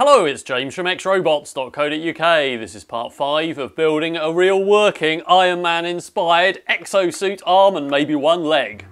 Hello, it's James from XRobots.co.uk. This is part 5 of building a real working Iron Man inspired exosuit arm and maybe one leg.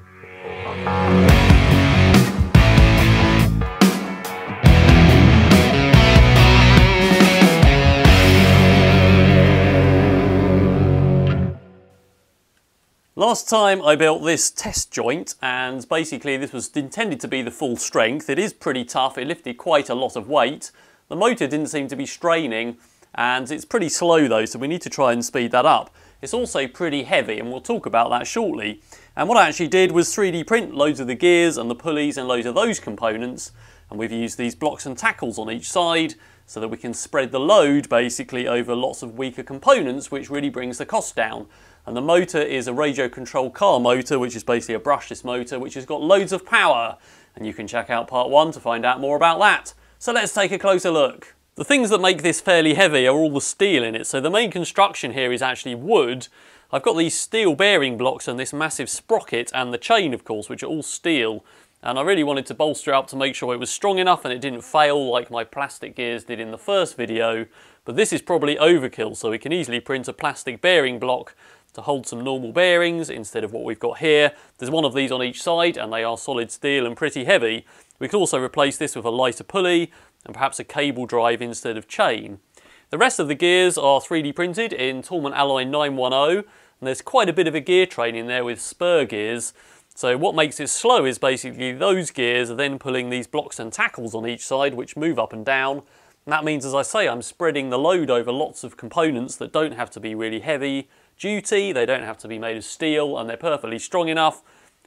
Last time I built this test joint, and basically this was intended to be the full strength. It is pretty tough, it lifted quite a lot of weight. The motor didn't seem to be straining, and it's pretty slow though, so we need to try and speed that up. It's also pretty heavy, and we'll talk about that shortly. And what I actually did was 3D print loads of the gears and the pulleys and loads of those components, and we've used these blocks and tackles on each side so that we can spread the load basically over lots of weaker components, which really brings the cost down. And the motor is a radio controlled car motor, which is basically a brushless motor which has got loads of power, and you can check out part 1 to find out more about that. So let's take a closer look. The things that make this fairly heavy are all the steel in it. So the main construction here is actually wood. I've got these steel bearing blocks and this massive sprocket and the chain, of course, which are all steel. And I really wanted to bolster it up to make sure it was strong enough and it didn't fail like my plastic gears did in the first video. But this is probably overkill, so we can easily print a plastic bearing block to hold some normal bearings instead of what we've got here. There's one of these on each side and they are solid steel and pretty heavy. We could also replace this with a lighter pulley and perhaps a cable drive instead of chain. The rest of the gears are 3D printed in Toolman Alloy 910, and there's quite a bit of a gear train in there with spur gears. So what makes it slow is basically those gears are then pulling these blocks and tackles on each side which move up and down. And that means, as I say, I'm spreading the load over lots of components that don't have to be really heavy duty, they don't have to be made of steel, and they're perfectly strong enough.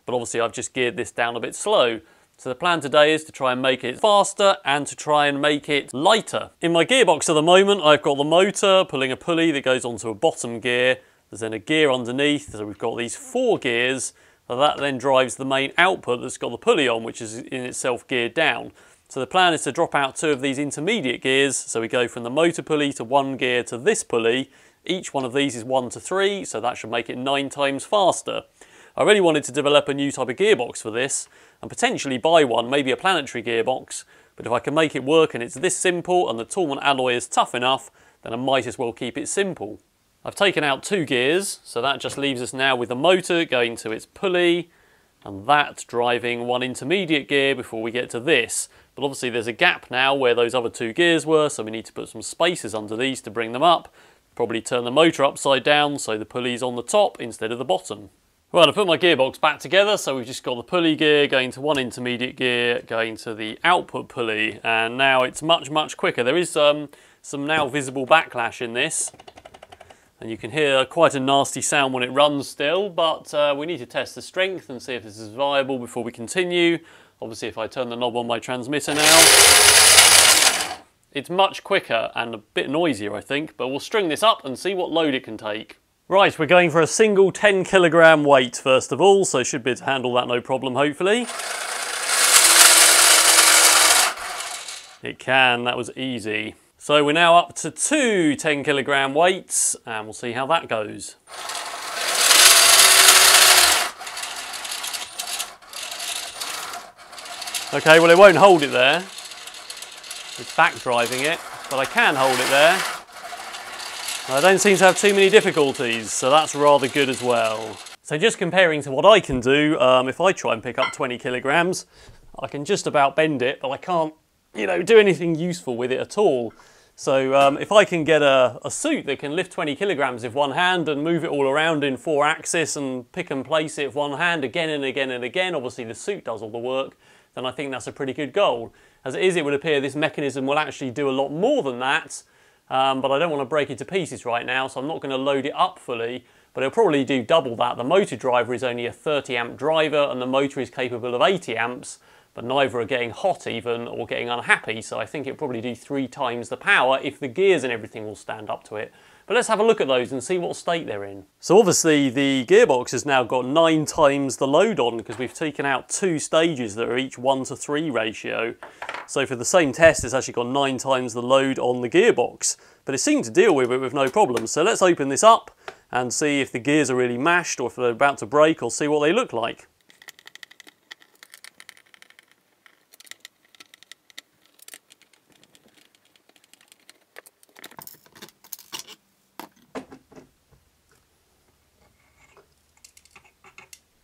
But obviously I've just geared this down a bit slow. So the plan today is to try and make it faster and to try and make it lighter. In my gearbox at the moment, I've got the motor pulling a pulley that goes onto a bottom gear. There's then a gear underneath, so we've got these 4 gears. That then drives the main output that's got the pulley on, which is in itself geared down. So the plan is to drop out 2 of these intermediate gears. So we go from the motor pulley to 1 gear to this pulley. Each one of these is 1 to 3, so that should make it 9 times faster. I really wanted to develop a new type of gearbox for this and potentially buy one, maybe a planetary gearbox, but if I can make it work and it's this simple and the Toolman alloy is tough enough, then I might as well keep it simple. I've taken out 2 gears, so that just leaves us now with the motor going to its pulley and that driving 1 intermediate gear before we get to this. But obviously there's a gap now where those other 2 gears were, so we need to put some spacers under these to bring them up. Probably turn the motor upside down so the pulley's on the top instead of the bottom. Right, I put my gearbox back together, so we've just got the pulley gear going to 1 intermediate gear, going to the output pulley, and now it's much quicker. There is some now visible backlash in this, and you can hear quite a nasty sound when it runs still, but we need to test the strength and see if this is viable before we continue. Obviously if I turn the knob on my transmitter now, it's much quicker and a bit noisier I think, but we'll string this up and see what load it can take. Right, we're going for a single 10 kilogram weight first of all, so should be able to handle that no problem hopefully. It can, that was easy. So we're now up to 2 10 kilogram weights and we'll see how that goes. Okay, well it won't hold it there. It's back driving it, but I can hold it there. I don't seem to have too many difficulties, so that's rather good as well. So just comparing to what I can do, if I try and pick up 20 kilograms, I can just about bend it, but I can't, do anything useful with it at all. So if I can get a suit that can lift 20 kilograms with one hand and move it all around in 4 axis and pick and place it with one hand again and again and again, obviously the suit does all the work, then I think that's a pretty good goal. As it is, it would appear this mechanism will actually do a lot more than that, but I don't want to break it to pieces right now, so I'm not going to load it up fully, but it'll probably do double that. The motor driver is only a 30 amp driver and the motor is capable of 80 amps, but neither are getting hot even or getting unhappy, so I think it'll probably do 3 times the power if the gears and everything will stand up to it. But let's have a look at those and see what state they're in. So obviously the gearbox has now got 9 times the load on because we've taken out 2 stages that are each 1 to 3 ratio. So for the same test it's actually got 9 times the load on the gearbox. But it seemed to deal with it with no problem. So let's open this up and see if the gears are really mashed or if they're about to break, or see what they look like.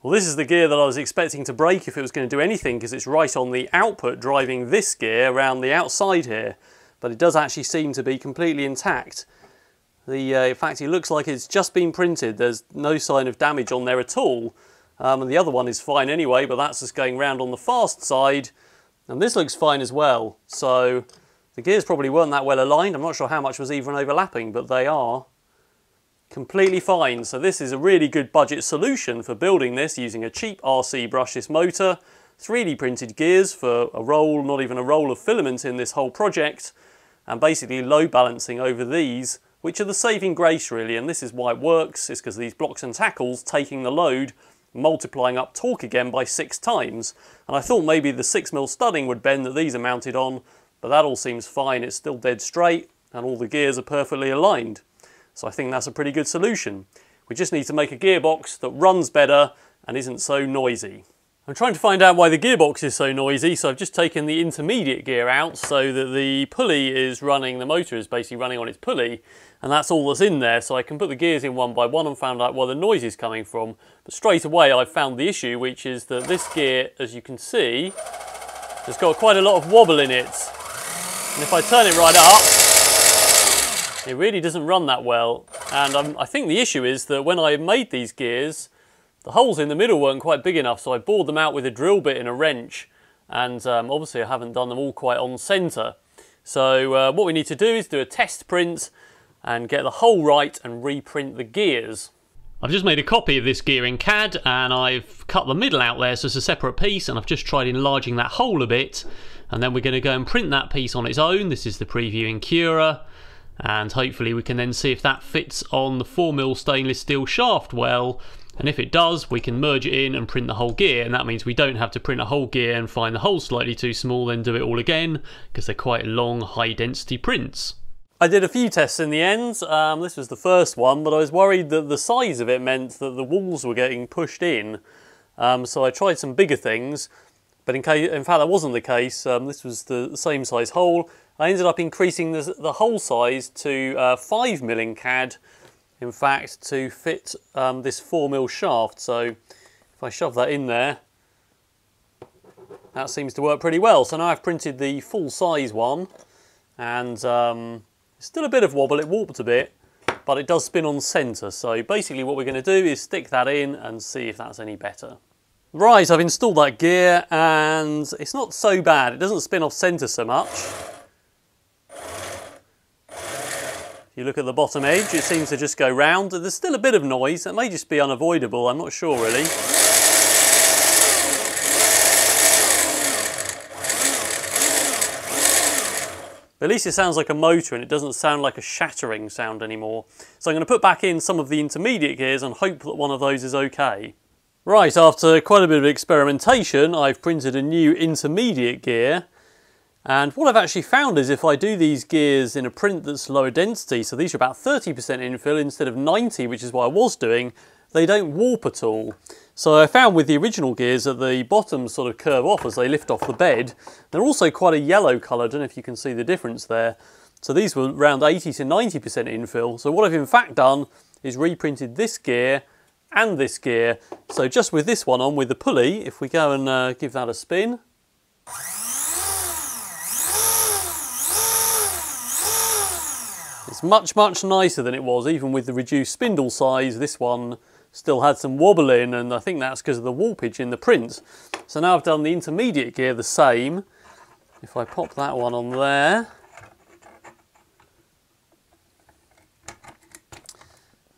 Well, this is the gear that I was expecting to break if it was going to do anything, because it's right on the output driving this gear around the outside here. But it does actually seem to be completely intact. In fact, it looks like it's just been printed. There's no sign of damage on there at all. And the other one is fine anyway, but that's just going round on the fast side. And this looks fine as well. So the gears probably weren't that well aligned. I'm not sure how much was even overlapping, but they are completely fine. So this is a really good budget solution for building this using a cheap RC brushless motor, 3D printed gears for a roll, not even a roll of filament in this whole project, and basically load balancing over these, which are the saving grace really. And this is why it works, is because these blocks and tackles taking the load, multiplying up torque again by 6 times. And I thought maybe the 6mm studding would bend that these are mounted on, but that all seems fine. It's still dead straight and all the gears are perfectly aligned. So I think that's a pretty good solution. We just need to make a gearbox that runs better and isn't so noisy. I'm trying to find out why the gearbox is so noisy, so I've just taken the intermediate gear out so that the pulley is running, the motor is basically running on its pulley, and that's all that's in there. So I can put the gears in one by one and find out where the noise is coming from. But straight away I've found the issue, which is that this gear, as you can see, has got quite a lot of wobble in it. And if I turn it right up, it really doesn't run that well. And I think the issue is that when I made these gears, the holes in the middle weren't quite big enough, so I bored them out with a drill bit and a wrench. And obviously I haven't done them all quite on centre. So what we need to do is do a test print and get the hole right and reprint the gears. I've just made a copy of this gear in CAD and I've cut the middle out there so it's a separate piece, and I've just tried enlarging that hole a bit, and then we're going to go and print that piece on its own. This is the preview in Cura, and hopefully we can then see if that fits on the 4mm stainless steel shaft well, and if it does we can merge it in and print the whole gear, and that means we don't have to print a whole gear and find the hole slightly too small then do it all again, because they're quite long high density prints. I did a few tests in the end. This was the first one, but I was worried that the size of it meant that the walls were getting pushed in, so I tried some bigger things, but in fact that wasn't the case. This was the same size hole. I ended up increasing the hole size to 5mm in CAD, in fact, to fit this 4mm shaft. So if I shove that in there, that seems to work pretty well. So now I've printed the full size one, and still a bit of wobble, it warped a bit, but it does spin on centre. So basically what we're going to do is stick that in and see if that's any better. Right, I've installed that gear and it's not so bad. It doesn't spin off centre so much. If you look at the bottom edge, it seems to just go round. There's still a bit of noise. It may just be unavoidable, I'm not sure really. But at least it sounds like a motor and it doesn't sound like a shattering sound anymore. So I'm going to put back in some of the intermediate gears and hope that one of those is okay. Right, after quite a bit of experimentation, I've printed a new intermediate gear. And what I've actually found is if I do these gears in a print that's lower density, so these are about 30% infill instead of 90, which is what I was doing, they don't warp at all. So I found with the original gears that the bottoms sort of curve off as they lift off the bed. They're also quite a yellow colour, I don't know if you can see the difference there. So these were around 80 to 90% infill. So what I've in fact done is reprinted this gear and this gear. So just with this one on with the pulley, if we go and give that a spin. It's much, much nicer than it was, even with the reduced spindle size. This one still had some wobble in, and I think that's because of the warpage in the print. So now I've done the intermediate gear the same. If I pop that one on there.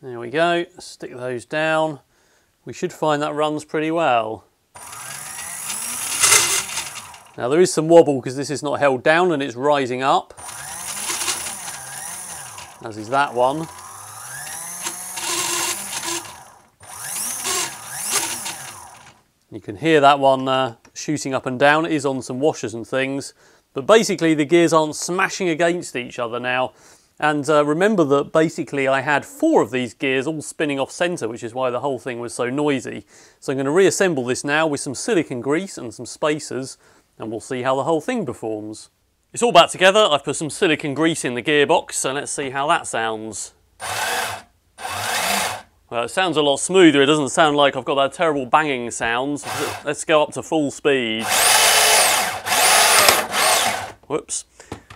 There we go, stick those down. We should find that runs pretty well. Now there is some wobble because this is not held down and it's rising up, as is that one. You can hear that one shooting up and down. It is on some washers and things, but basically the gears aren't smashing against each other now. And remember that basically I had 4 of these gears all spinning off centre, which is why the whole thing was so noisy. So I'm going to reassemble this now with some silicone grease and some spacers, and we'll see how the whole thing performs. It's all back together. I've put some silicone grease in the gearbox, so let's see how that sounds. Well, it sounds a lot smoother. It doesn't sound like I've got that terrible banging sound. Let's go up to full speed. Whoops.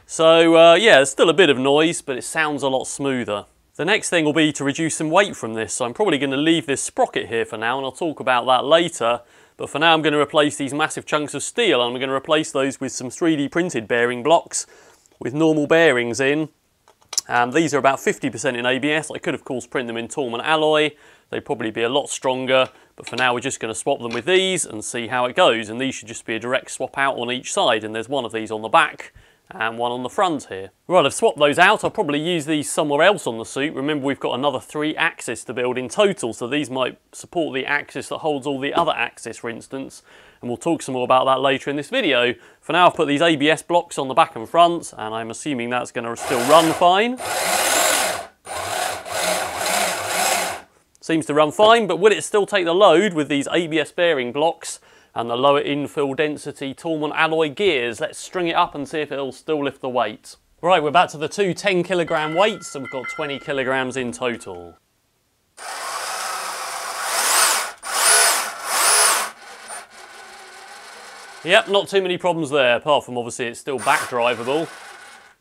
So yeah, there's still a bit of noise, but it sounds a lot smoother. The next thing will be to reduce some weight from this. So I'm probably going to leave this sprocket here for now, and I'll talk about that later. But for now I'm going to replace these massive chunks of steel, and I'm going to replace those with some 3D printed bearing blocks with normal bearings in. These are about 50% in ABS. I could of course print them in Toolman alloy. They'd probably be a lot stronger, but for now we're just going to swap them with these and see how it goes. And these should just be a direct swap out on each side, and there's one of these on the back and one on the front here. Right, I've swapped those out. I'll probably use these somewhere else on the suit. Remember, we've got another 3 axes to build in total, so these might support the axis that holds all the other axes, for instance, and we'll talk some more about that later in this video. For now, I've put these ABS blocks on the back and front, and I'm assuming that's going to still run fine. Seems to run fine, but will it still take the load with these ABS bearing blocks and the lower infill density Toolman alloy gears? Let's string it up and see if it'll still lift the weight. Right, we're back to the 2 10kg weights, so we've got 20 kilograms in total. Yep, not too many problems there, apart from obviously it's still back drivable,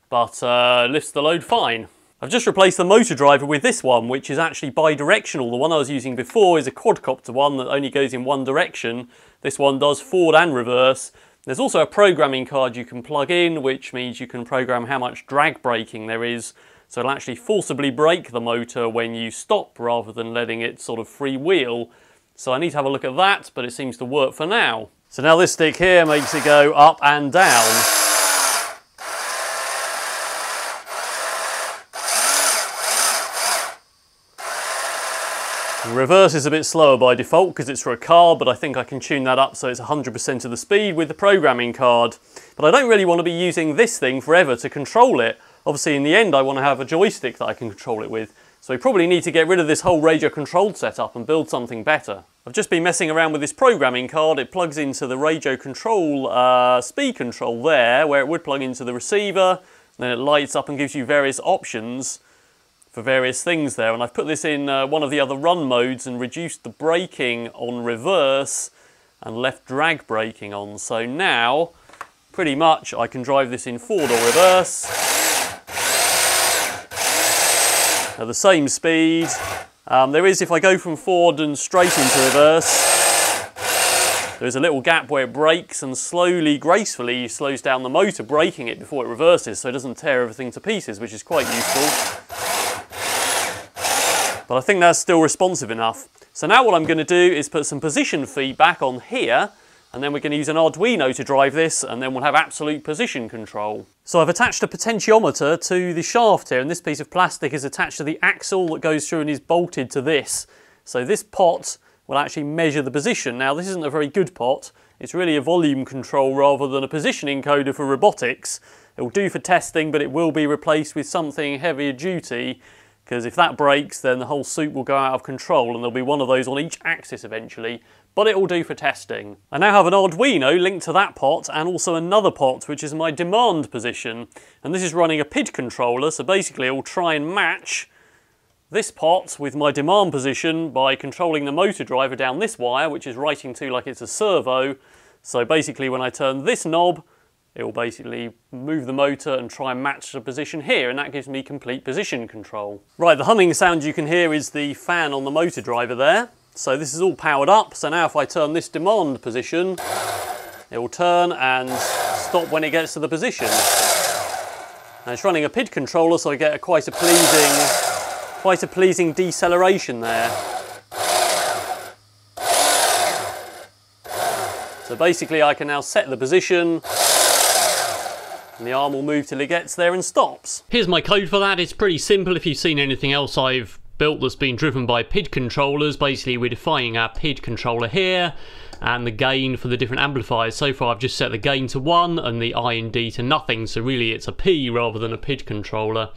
but lifts the load fine. I've just replaced the motor driver with this one, which is actually bi-directional. The one I was using before is a quadcopter one that only goes in one direction. This one does forward and reverse. There's also a programming card you can plug in, which means you can program how much drag braking there is. So it'll actually forcibly brake the motor when you stop rather than letting it sort of freewheel. So I need to have a look at that, but it seems to work for now. So now this stick here makes it go up and down. Reverse is a bit slower by default because it's for a car, but I think I can tune that up so it's 100% of the speed with the programming card. But I don't really want to be using this thing forever to control it. Obviously in the end I want to have a joystick that I can control it with. So we probably need to get rid of this whole radio controlled setup and build something better. I've just been messing around with this programming card. It plugs into the radio control speed control there, where it would plug into the receiver. Then it lights up and gives you various options for various things there, and I've put this in one of the other run modes and reduced the braking on reverse and left drag braking on. So now pretty much I can drive this in forward or reverse at the same speed. There is, if I go from forward and straight into reverse, there's a little gap where it brakes and slowly, gracefully slows down the motor, braking it before it reverses so it doesn't tear everything to pieces, which is quite useful. But I think that's still responsive enough. So now what I'm going to do is put some position feedback on here, and then we're going to use an Arduino to drive this, and then we'll have absolute position control. So I've attached a potentiometer to the shaft here, and this piece of plastic is attached to the axle that goes through and is bolted to this. So this pot will actually measure the position. Now this isn't a very good pot. It's really a volume control rather than a position encoder for robotics. It will do for testing, but it will be replaced with something heavier duty, because if that breaks then the whole suit will go out of control, and there'll be one of those on each axis eventually, but it will do for testing. I now have an Arduino linked to that pot and also another pot which is my demand position, and this is running a PID controller, so basically it will try and match this pot with my demand position by controlling the motor driver down this wire, which is writing to like it's a servo. So basically when I turn this knob, it will basically move the motor and try and match the position here, and that gives me complete position control. Right, the humming sound you can hear is the fan on the motor driver there. So this is all powered up, so now if I turn this demand position, it will turn and stop when it gets to the position. Now it's running a PID controller, so I get quite a pleasing deceleration there. So basically I can now set the position, and the arm will move till it gets there and stops. Here's my code for that. It's pretty simple. If you've seen anything else I've built that's been driven by PID controllers, basically we're defining our PID controller here and the gain for the different amplifiers. So far I've just set the gain to 1 and the I and D to nothing, so really it's a P rather than a PID controller.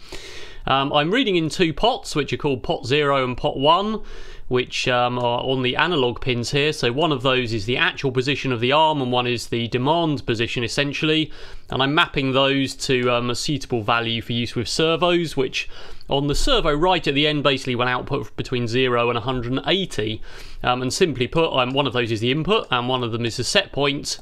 I'm reading in two pots, which are called pot 0 and pot 1, which are on the analog pins here. So one of those is the actual position of the arm and one is the demand position essentially, and I'm mapping those to a suitable value for use with servos, which on the servo right at the end basically will output between 0 and 180, and simply put, one of those is the input and one of them is the set point,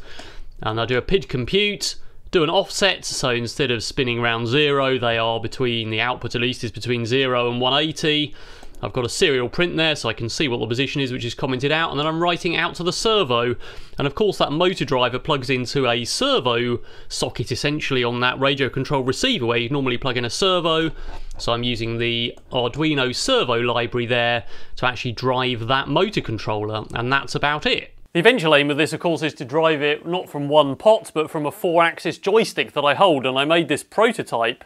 and I do a PID compute, do an offset, so instead of spinning around 0 they are between, the output at least is between 0 and 180. I've got a serial print there so I can see what the position is, which is commented out, and then I'm writing out to the servo, and of course that motor driver plugs into a servo socket essentially on that radio control receiver where you'd normally plug in a servo. So I'm using the Arduino servo library there to actually drive that motor controller, and that's about it. The eventual aim of this, of course, is to drive it not from one pot, but from a 4-axis joystick that I hold, and I made this prototype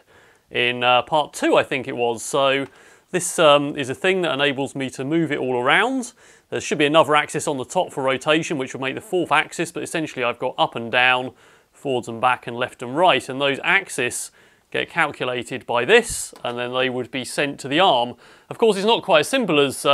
in part 2, I think it was. So this is a thing that enables me to move it all around. There should be another axis on the top for rotation, which will make the 4th axis, but essentially I've got up and down, forwards and back, and left and right, and those axes get calculated by this, and then they would be sent to the arm. Of course, it's not quite as simple as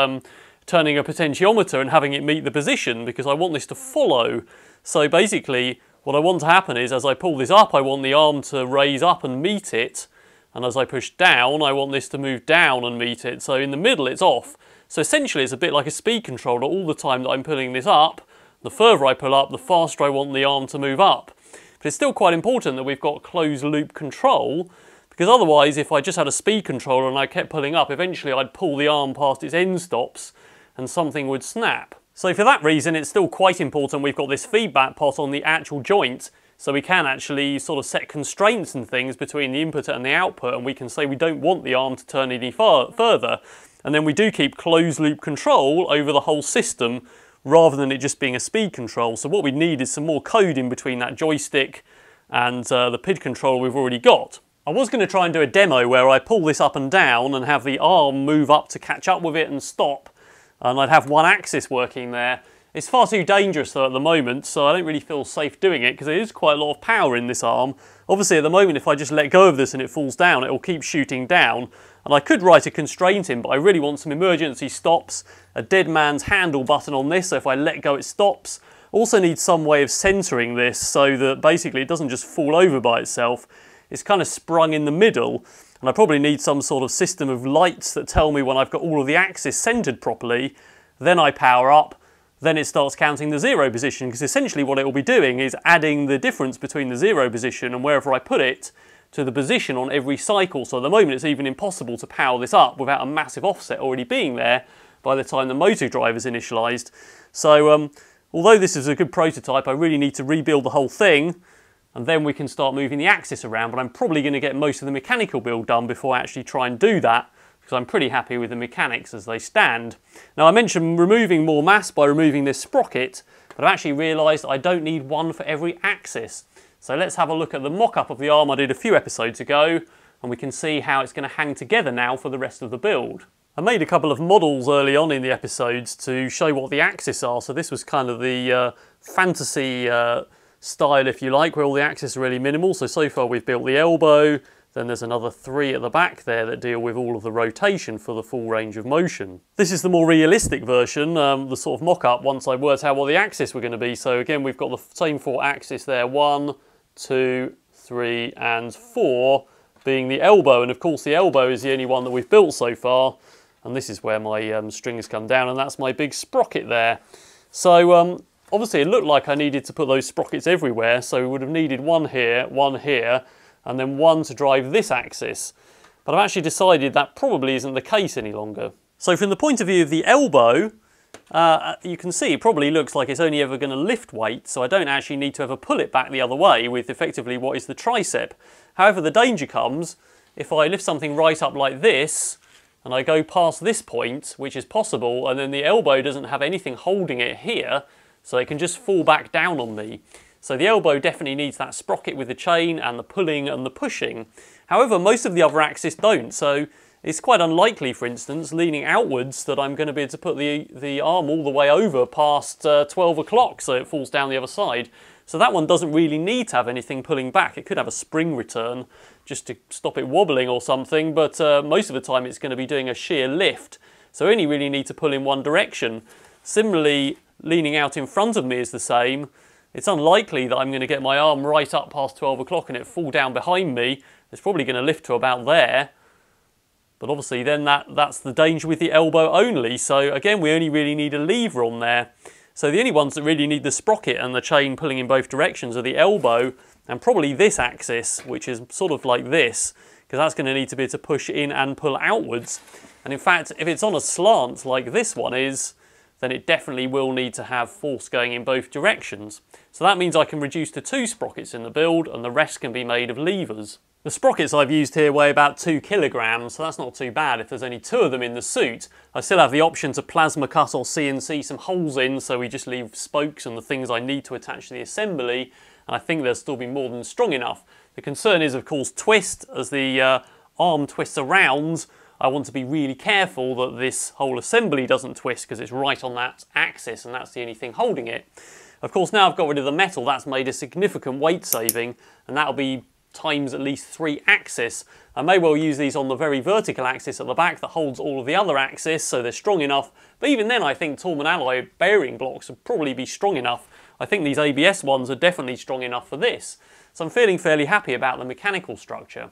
turning a potentiometer and having it meet the position, because I want this to follow. So basically what I want to happen is, as I pull this up, I want the arm to raise up and meet it, and as I push down I want this to move down and meet it. So in the middle it's off. So essentially it's a bit like a speed controller. All the time that I'm pulling this up, the further I pull up, the faster I want the arm to move up. But it's still quite important that we've got closed loop control, because otherwise if I just had a speed controller and I kept pulling up, eventually I'd pull the arm past its end stops and something would snap. So for that reason it's still quite important we've got this feedback pot on the actual joint, so we can actually sort of set constraints and things between the input and the output, and we can say we don't want the arm to turn any further, and then we do keep closed loop control over the whole system rather than it just being a speed control. So what we need is some more code in between that joystick and the PID controller we've already got. I was going to try and do a demo where I pull this up and down and have the arm move up to catch up with it and stop, and I'd have one axis working there. It's far too dangerous though at the moment, so I don't really feel safe doing it because there is quite a lot of power in this arm. Obviously at the moment if I just let go of this and it falls down, it will keep shooting down, and I could write a constraint in, but I really want some emergency stops, a dead man's handle button on this, so if I let go it stops. Also need some way of centering this so that basically it doesn't just fall over by itself. It's kind of sprung in the middle, and I probably need some sort of system of lights that tell me when I've got all of the axes centered properly. Then I power up, then it starts counting the 0 position, because essentially what it will be doing is adding the difference between the 0 position and wherever I put it to the position on every cycle. So at the moment it's even impossible to power this up without a massive offset already being there by the time the motor drive is initialized. So although this is a good prototype, I really need to rebuild the whole thing, and then we can start moving the axis around, but I'm probably going to get most of the mechanical build done before I actually try and do that, because I'm pretty happy with the mechanics as they stand. Now I mentioned removing more mass by removing this sprocket, but I've actually realised I don't need one for every axis. So let's have a look at the mock-up of the arm I did a few episodes ago, and we can see how it's going to hang together now for the rest of the build. I made a couple of models early on in the episodes to show what the axes are, so this was kind of the fantasy style, if you like, where all the axes are really minimal. So far we've built the elbow, then there's another 3 at the back there that deal with all of the rotation for the full range of motion. This is the more realistic version, the sort of mock-up once I worked out what the axis were going to be. So again, we've got the same 4 axes there, 1, 2, 3 and 4 being the elbow, and of course the elbow is the only one that we've built so far, and this is where my strings come down, and that's my big sprocket there. So obviously it looked like I needed to put those sprockets everywhere, so we would have needed one here, and then one to drive this axis. But I've actually decided that probably isn't the case any longer. So from the point of view of the elbow, you can see it probably looks like it's only ever going to lift weight, so I don't actually need to ever pull it back the other way with effectively what is the tricep. However, the danger comes if I lift something right up like this, and I go past this point, which is possible, and then the elbow doesn't have anything holding it here, so it can just fall back down on me. So the elbow definitely needs that sprocket with the chain and the pulling and the pushing. However, most of the other axes don't, so it's quite unlikely, for instance, leaning outwards, that I'm going to be able to put the arm all the way over past 12 o'clock so it falls down the other side. So that one doesn't really need to have anything pulling back. It could have a spring return just to stop it wobbling or something, but most of the time it's going to be doing a shear lift. So I only really need to pull in one direction. Similarly, leaning out in front of me is the same. It's unlikely that I'm going to get my arm right up past 12 o'clock and it fall down behind me. It's probably going to lift to about there. But obviously then that's the danger with the elbow only. So again, we only really need a lever on there. So the only ones that really need the sprocket and the chain pulling in both directions are the elbow and probably this axis, which is sort of like this, because that's going to need to be able to push in and pull outwards. And in fact, if it's on a slant like this one is, then it definitely will need to have force going in both directions. So that means I can reduce to 2 sprockets in the build and the rest can be made of levers. The sprockets I've used here weigh about 2 kilograms, so that's not too bad if there's only 2 of them in the suit. I still have the option to plasma cut or CNC some holes in, so we just leave spokes and the things I need to attach to the assembly, and I think they'll still be more than strong enough. The concern is, of course, twist. As the arm twists around, I want to be really careful that this whole assembly doesn't twist because it's right on that axis and that's the only thing holding it. Of course, now I've got rid of the metal, that's made a significant weight saving, and that'll be times at least 3 axis. I may well use these on the very vertical axis at the back that holds all of the other axis, so they're strong enough. But even then I think Torman alloy bearing blocks would probably be strong enough. I think these ABS ones are definitely strong enough for this. So I'm feeling fairly happy about the mechanical structure.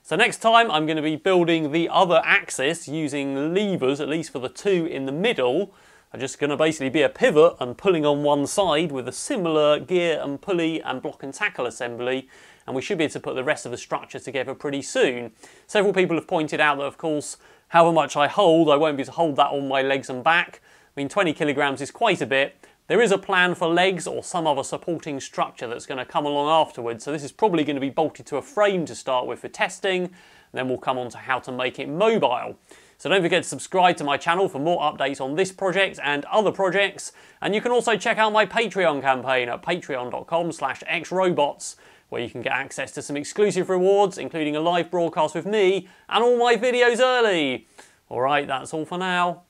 So next time I'm going to be building the other axis using levers, at least for the 2 in the middle. I'm just going to basically be a pivot and pulling on one side with a similar gear and pulley and block and tackle assembly, and we should be able to put the rest of the structure together pretty soon. Several people have pointed out that, of course, however much I hold, I won't be able to hold that on my legs and back. I mean, 20 kilograms is quite a bit. There is a plan for legs or some other supporting structure that's going to come along afterwards, so this is probably going to be bolted to a frame to start with for testing, and then we'll come on to how to make it mobile. So don't forget to subscribe to my channel for more updates on this project and other projects, and you can also check out my Patreon campaign at patreon.com/XRobots, where you can get access to some exclusive rewards, including a live broadcast with me and all my videos early. Alright, that's all for now.